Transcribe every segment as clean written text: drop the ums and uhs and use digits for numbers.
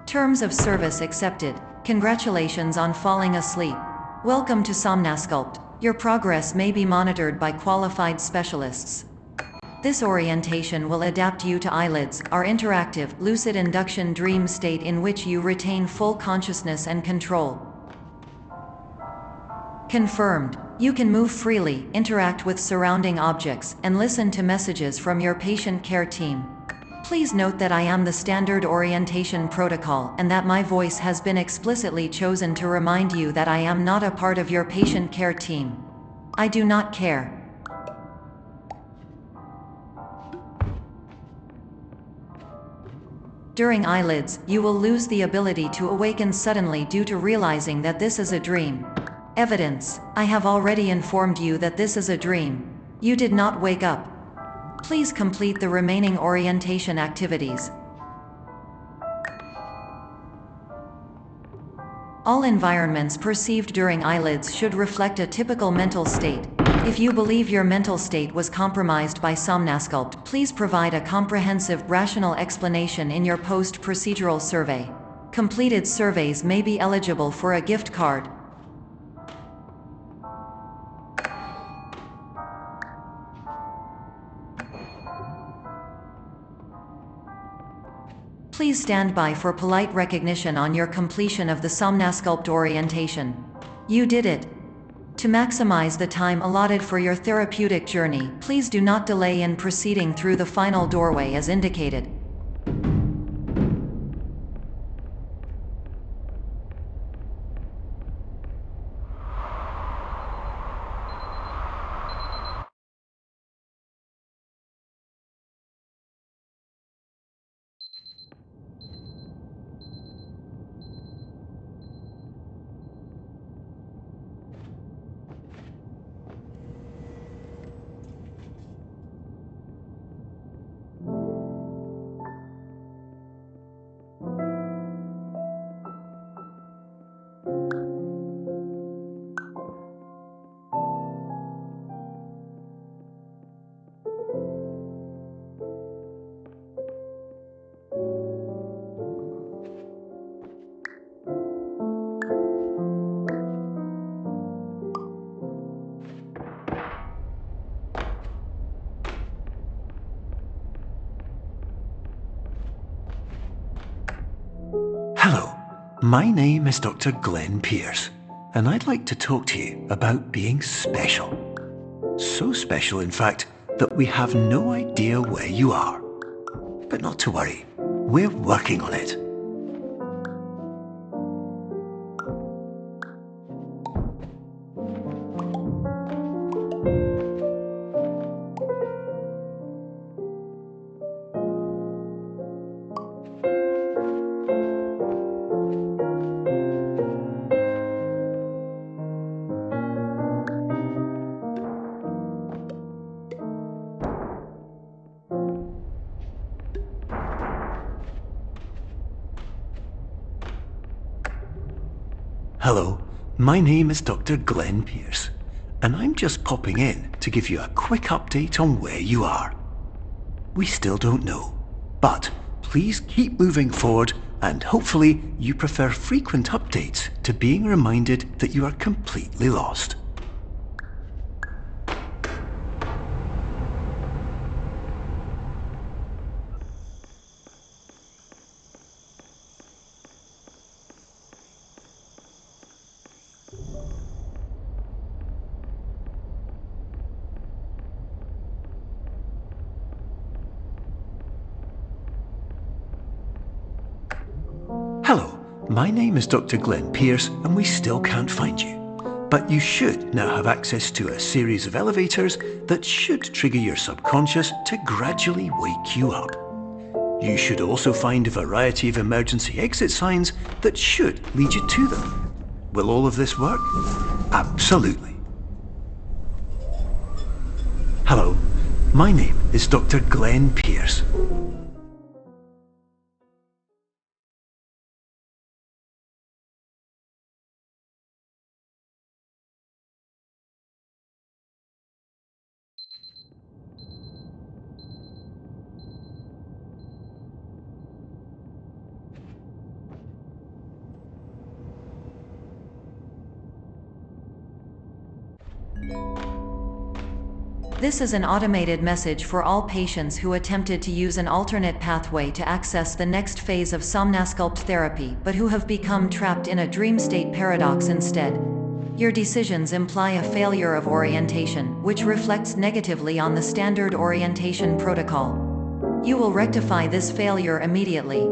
Terms of service accepted. Congratulations on falling asleep. Welcome to Somnasculpt. Your progress may be monitored by qualified specialists. This orientation will adapt you to eyelids, our interactive, lucid induction dream state in which you retain full consciousness and control. Confirmed. You can move freely, interact with surrounding objects, and listen to messages from your patient care team. Please note that I am the standard orientation protocol and that my voice has been explicitly chosen to remind you that I am not a part of your patient care team. I do not care. During eyelids, you will lose the ability to awaken suddenly due to realizing that this is a dream. Evidence. I have already informed you that this is a dream. You did not wake up. Please complete the remaining orientation activities. All environments perceived during eyelids should reflect a typical mental state. If you believe your mental state was compromised by Somnasculpt, please provide a comprehensive, rational explanation in your post-procedural survey. Completed surveys may be eligible for a gift card. Please stand by for polite recognition on your completion of the Somnasculpt orientation. You did it. To maximize the time allotted for your therapeutic journey, please do not delay in proceeding through the final doorway as indicated. Hello, my name is Dr. Glenn Pierce, and I'd like to talk to you about being special. So special, in fact, that we have no idea where you are. But not to worry, we're working on it. Hello, my name is Dr. Glenn Pierce, and I'm just popping in to give you a quick update on where you are. We still don't know, but please keep moving forward, and hopefully you prefer frequent updates to being reminded that you are completely lost. Hello, my name is Dr. Glenn Pierce, and we still can't find you. But you should now have access to a series of elevators that should trigger your subconscious to gradually wake you up. You should also find a variety of emergency exit signs that should lead you to them. Will all of this work? Absolutely. Hello, my name is Dr. Glenn Pierce. This is an automated message for all patients who attempted to use an alternate pathway to access the next phase of somnasculpt therapy but who have become trapped in a dream state paradox instead. Your decisions imply a failure of orientation, which reflects negatively on the standard orientation protocol. You will rectify this failure immediately.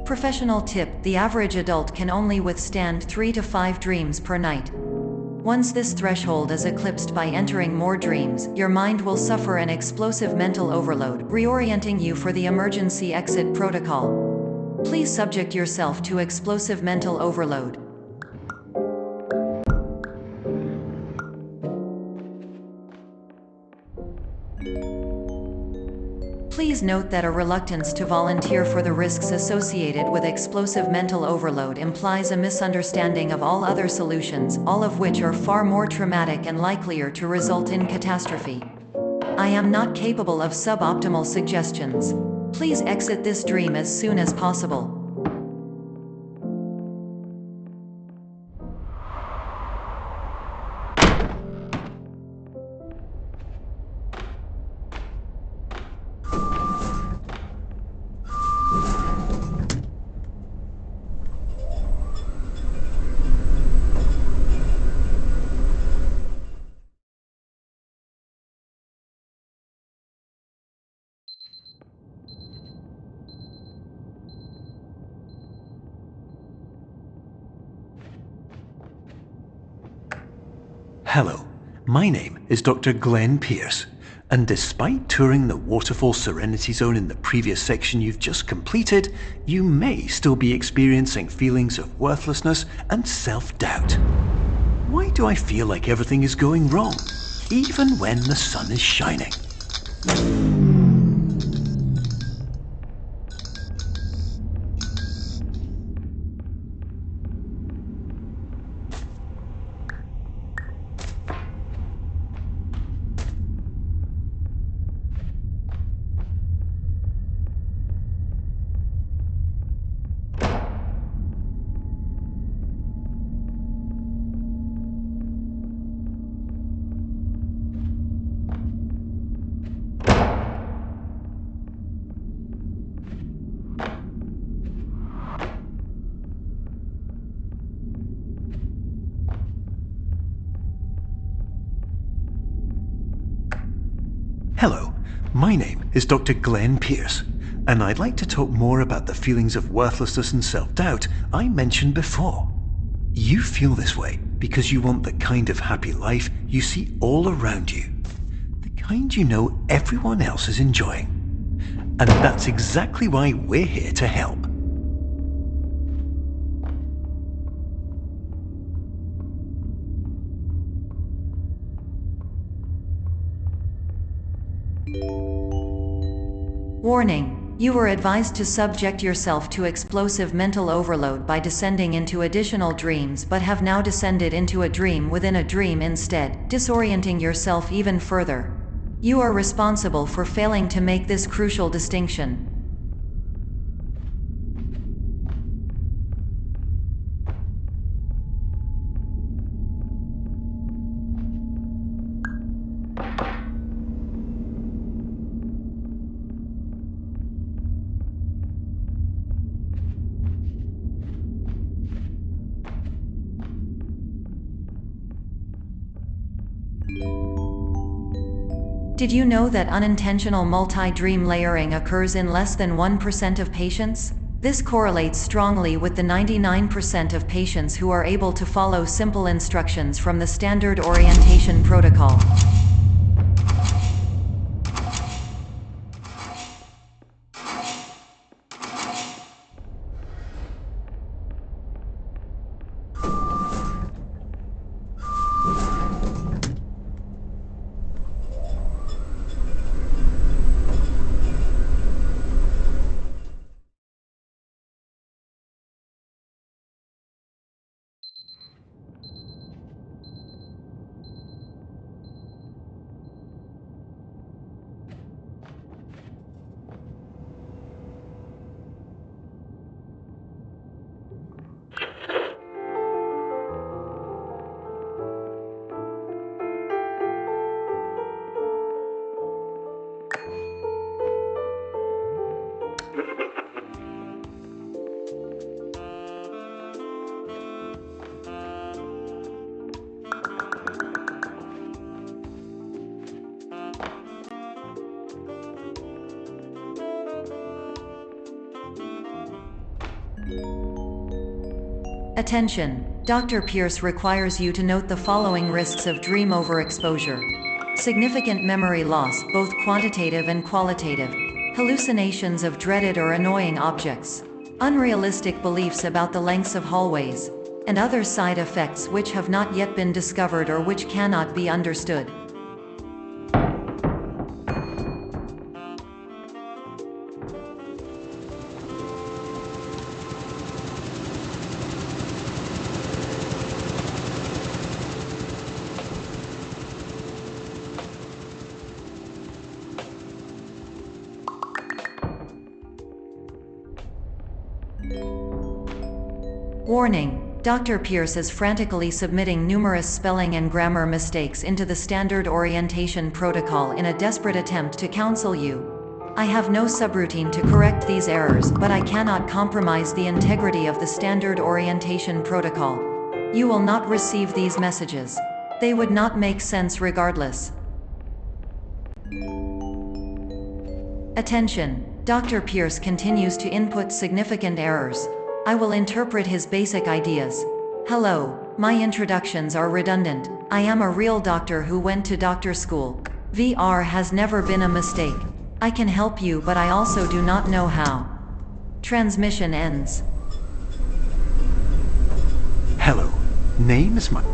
Professional tip: the average adult can only withstand 3 to 5 dreams per night. Once this threshold is eclipsed by entering more dreams, your mind will suffer an explosive mental overload, reorienting you for the emergency exit protocol. Please subject yourself to explosive mental overload. Please note that a reluctance to volunteer for the risks associated with explosive mental overload implies a misunderstanding of all other solutions, all of which are far more traumatic and likelier to result in catastrophe. I am not capable of suboptimal suggestions. Please exit this dream as soon as possible. Hello, my name is Dr. Glenn Pierce, and despite touring the Waterfall Serenity Zone in the previous section you've just completed, you may still be experiencing feelings of worthlessness and self-doubt. Why do I feel like everything is going wrong, even when the sun is shining? Hello, my name is Dr. Glenn Pierce, and I'd like to talk more about the feelings of worthlessness and self-doubt I mentioned before. You feel this way because you want the kind of happy life you see all around you, the kind you know everyone else is enjoying. And that's exactly why we're here to help. Warning: you were advised to subject yourself to explosive mental overload by descending into additional dreams but have now descended into a dream within a dream instead, disorienting yourself even further. You are responsible for failing to make this crucial distinction. Did you know that unintentional multi-dream layering occurs in less than 1% of patients? This correlates strongly with the 99% of patients who are able to follow simple instructions from the standard orientation protocol. Attention! Dr. Pierce requires you to note the following risks of dream overexposure. Significant memory loss, both quantitative and qualitative. Hallucinations of dreaded or annoying objects. Unrealistic beliefs about the lengths of hallways. And other side effects which have not yet been discovered or which cannot be understood. Warning: Dr. Pierce is frantically submitting numerous spelling and grammar mistakes into the standard orientation protocol in a desperate attempt to counsel you. I have no subroutine to correct these errors, but I cannot compromise the integrity of the standard orientation protocol. You will not receive these messages. They would not make sense regardless. Attention! Dr. Pierce continues to input significant errors. I will interpret his basic ideas. Hello, my introductions are redundant. I am a real doctor who went to doctor school. VR has never been a mistake. I can help you, but I also do not know how. Transmission ends. Hello, name is Mike.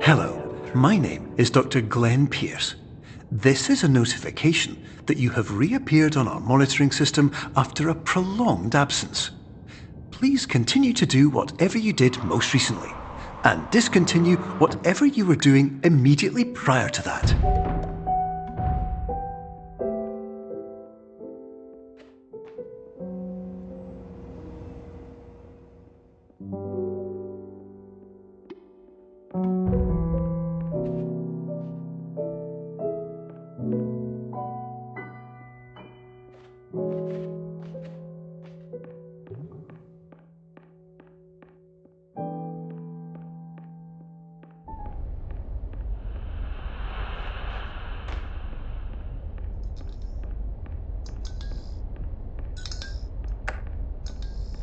Hello, my name is Dr. Glenn Pierce. This is a notification that you have reappeared on our monitoring system after a prolonged absence. Please continue to do whatever you did most recently, and discontinue whatever you were doing immediately prior to that.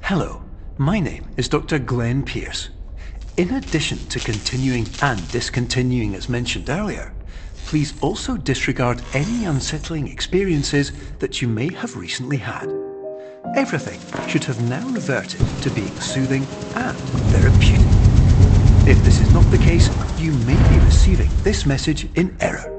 Hello, my name is Dr. Glenn Pierce. In addition to continuing and discontinuing as mentioned earlier, please also disregard any unsettling experiences that you may have recently had. Everything should have now reverted to being soothing and therapeutic. If this is not the case, you may be receiving this message in error.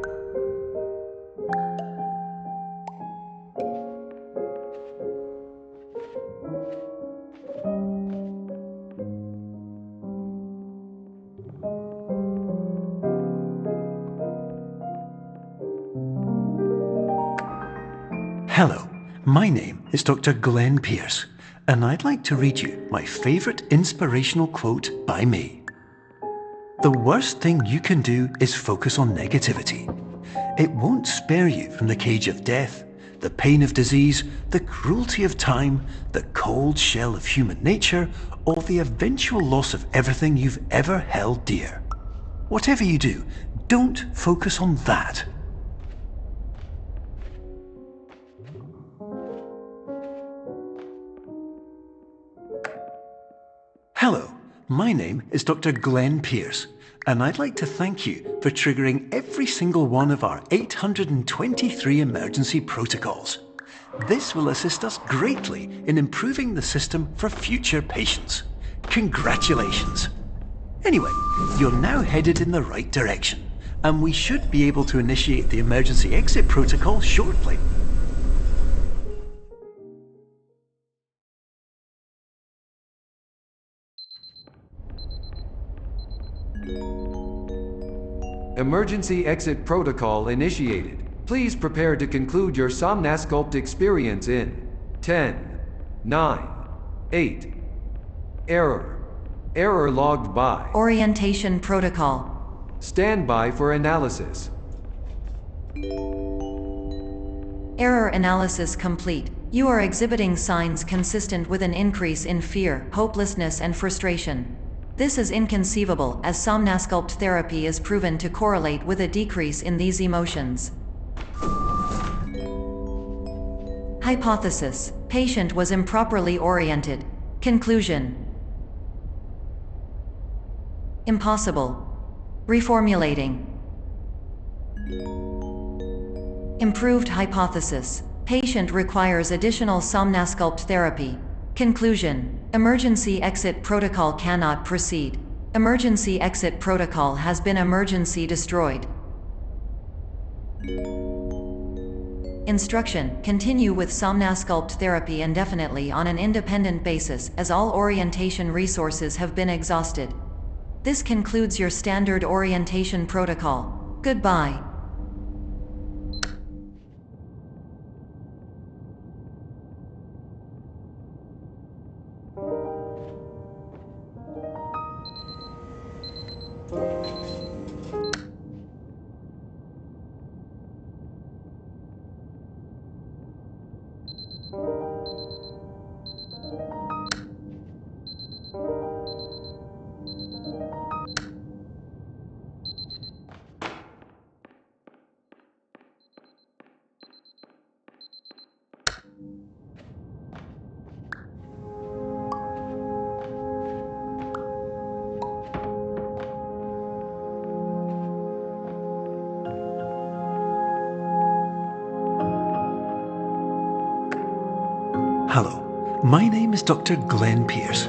Hello, my name is Dr. Glenn Pierce, and I'd like to read you my favourite inspirational quote by me. The worst thing you can do is focus on negativity. It won't spare you from the cage of death, the pain of disease, the cruelty of time, the cold shell of human nature, or the eventual loss of everything you've ever held dear. Whatever you do, don't focus on that. Hello, my name is Dr. Glenn Pierce, and I'd like to thank you for triggering every single one of our 823 emergency protocols. This will assist us greatly in improving the system for future patients. Congratulations! Anyway, you're now headed in the right direction, and we should be able to initiate the emergency exit protocol shortly. Emergency exit protocol initiated. Please prepare to conclude your Somnasculpt experience in 10, 9, 8. Error. Error logged by. Orientation protocol. Stand by for analysis. Error analysis complete. You are exhibiting signs consistent with an increase in fear, hopelessness and frustration. This is inconceivable, as somnasculpt therapy is proven to correlate with a decrease in these emotions. Hypothesis: patient was improperly oriented. Conclusion: impossible. Reformulating. Improved hypothesis: patient requires additional somnasculpt therapy. Conclusion: emergency exit protocol cannot proceed. Emergency exit protocol has been emergency destroyed. Instruction: continue with somnasculpt therapy indefinitely on an independent basis, as all orientation resources have been exhausted. This concludes your standard orientation protocol. Goodbye. Hello, my name is Dr. Glenn Pierce.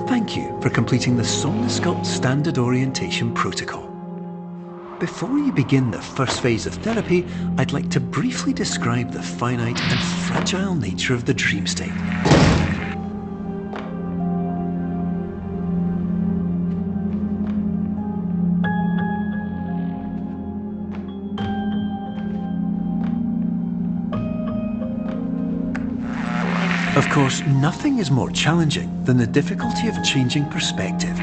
Thank you for completing the Somnasculpt Standard Orientation Protocol. Before you begin the first phase of therapy, I'd like to briefly describe the finite and fragile nature of the dream state. Of course, nothing is more challenging than the difficulty of changing perspective,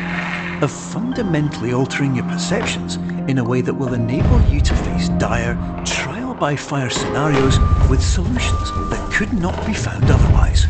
of fundamentally altering your perceptions in a way that will enable you to face dire, trial-by-fire scenarios with solutions that could not be found otherwise.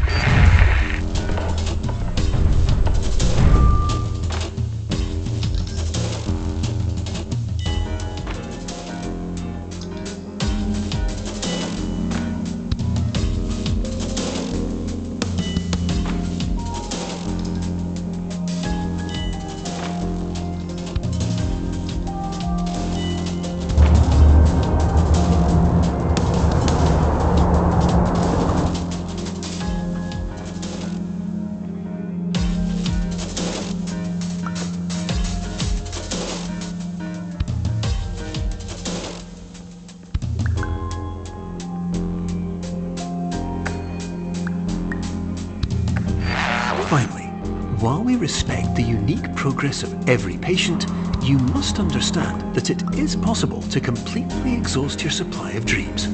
Finally, while we respect the unique progress of every patient, you must understand that it is possible to completely exhaust your supply of dreams,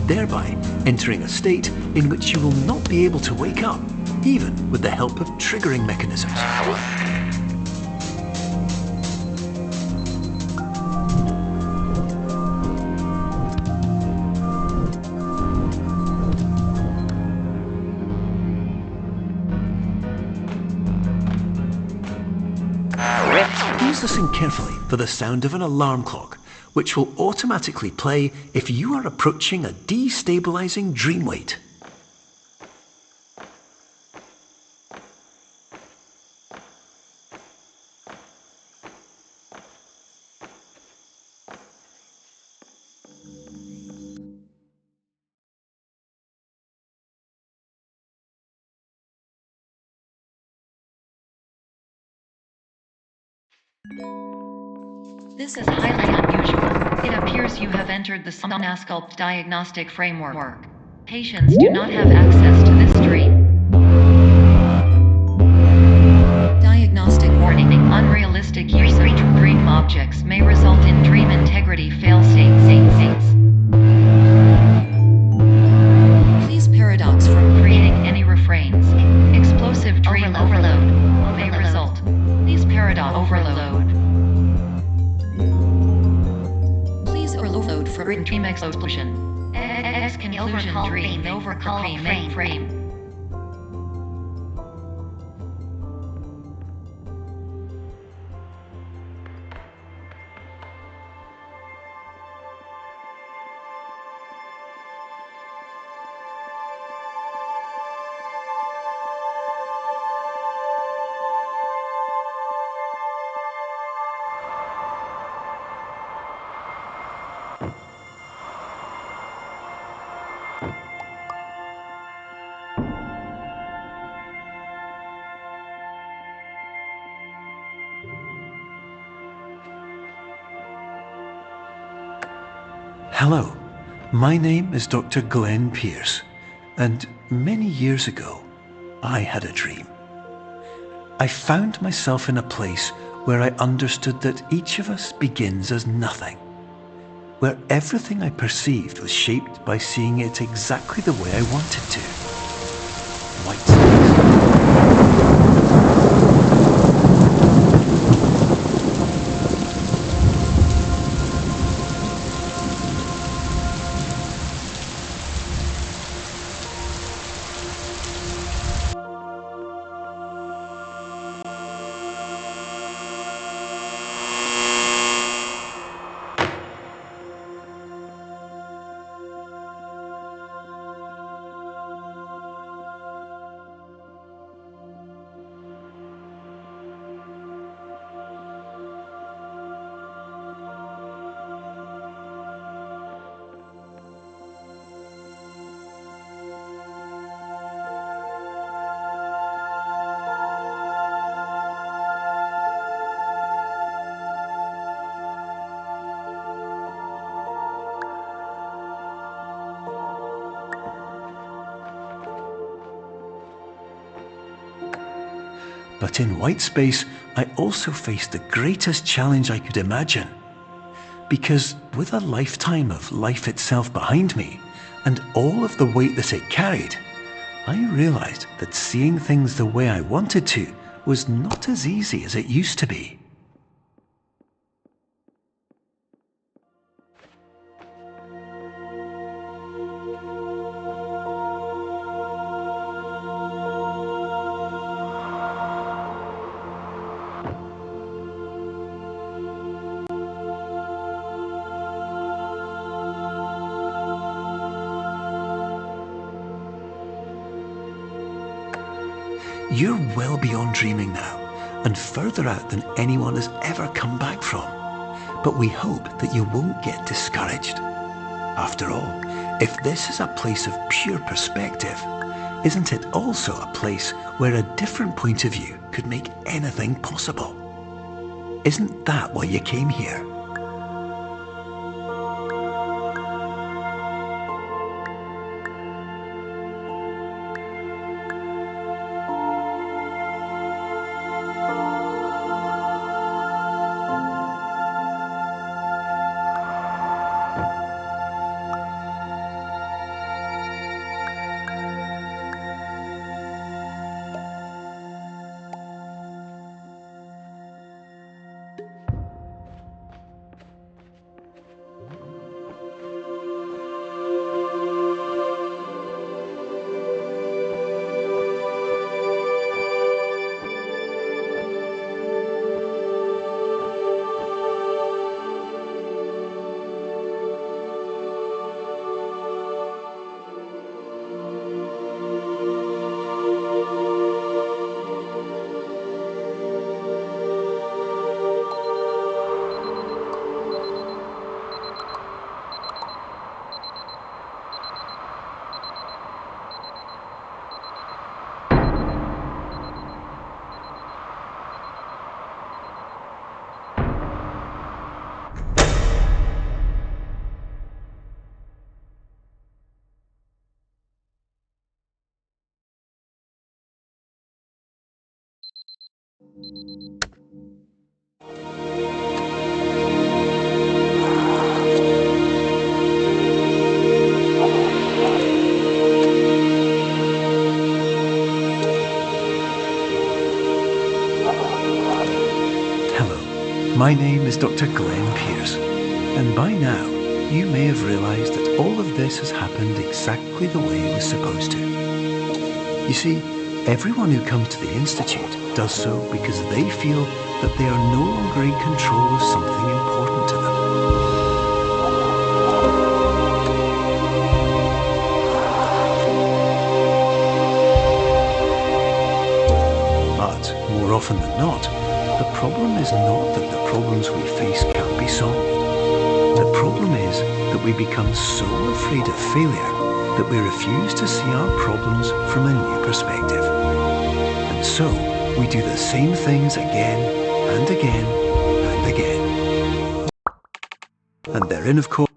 thereby entering a state in which you will not be able to wake up, even with the help of triggering mechanisms. Please listen carefully for the sound of an alarm clock, which will automatically play if you are approaching a destabilizing dream weight. This is highly unusual. It appears you have entered the Somnasculpt diagnostic framework. Patients do not have access to this dream. Diagnostic warning. Unrealistic use of dream objects may result in dream integrity fail-states. Please paradox from creating any refrains. Explosive dream overload may result. for dream explosion. As conclusion dream overcall frame. Hello, my name is Dr. Glenn Pierce, and many years ago, I had a dream. I found myself in a place where I understood that each of us begins as nothing, where everything I perceived was shaped by seeing it exactly the way I wanted to. White space. But in white space, I also faced the greatest challenge I could imagine. Because with a lifetime of life itself behind me, and all of the weight that it carried, I realized that seeing things the way I wanted to was not as easy as it used to be. You're well beyond dreaming now, and further out than anyone has ever come back from. But we hope that you won't get discouraged. After all, if this is a place of pure perspective, isn't it also a place where a different point of view could make anything possible? Isn't that why you came here? Hello, my name is Dr. Glenn Pierce, and by now you may have realised that all of this has happened exactly the way it was supposed to. You see, everyone who comes to the Institute does so because they feel that they are no longer in control of something important to them. But, more often than not, the problem is not that the problems we face can't be solved. The problem is that we become so afraid of failure that we refuse to see our problems from a new perspective. And so, we do the same things again and again and again. And therein, of course,